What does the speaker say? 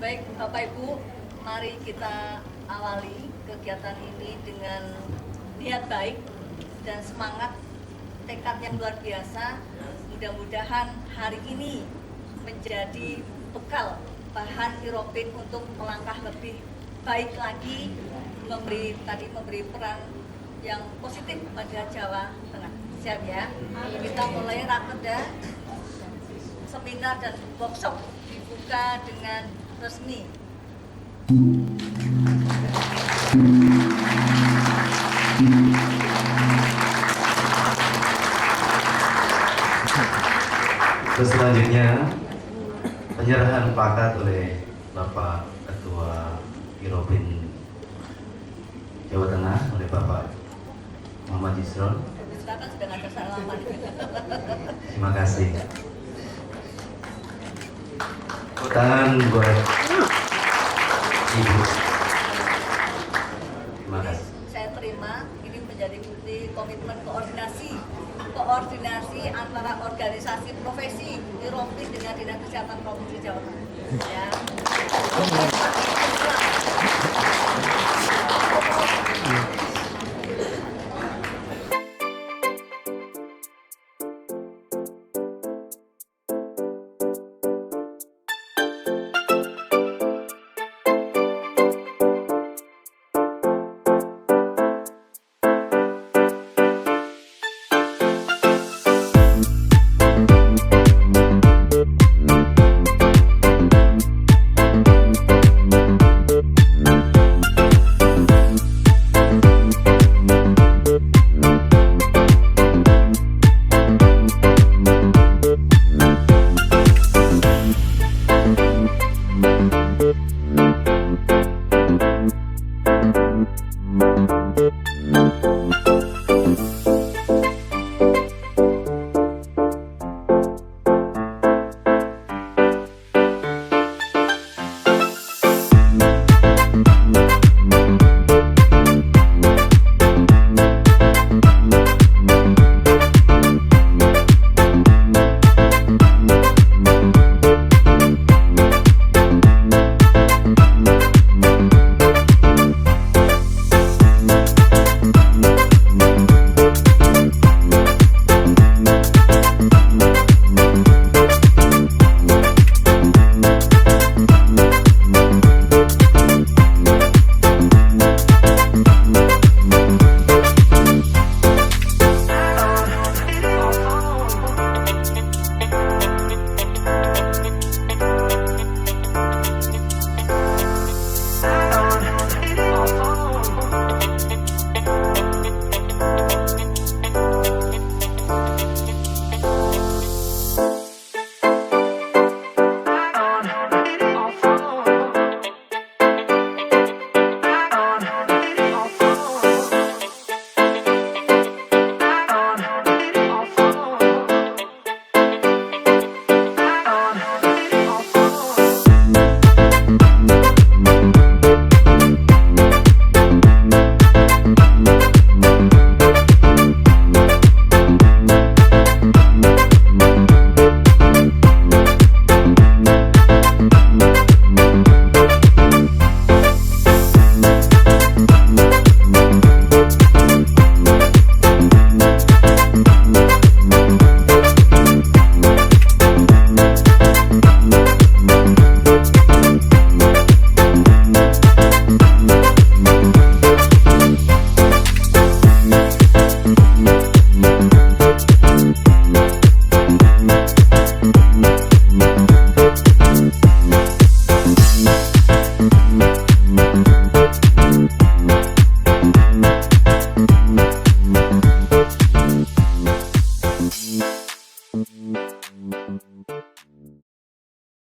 Baik Bapak Ibu, mari kita awali kegiatan ini dengan niat baik dan semangat, tekad yang luar biasa. Mudah-mudahan hari ini menjadi bekal bahan Iropin untuk melangkah lebih baik lagi, memberi peran yang positif pada Jawa Tengah. Siap ya? Kita mulai rakerda, seminar dan workshop dibuka dengan resmi. Selanjutnya penyerahan plakat oleh Bapak Ketua Iropin Jawa Tengah oleh Bapak Muhammad Yusron. Silakan, sudah ada salaman. Terima kasih. Tangan buat Ibu. Terima kasih. Saya terima, ini menjadi bukti komitmen koordinasi antara organisasi profesi Iropin dengan Dinas Kesehatan Provinsi Jawa Tengah. Ya,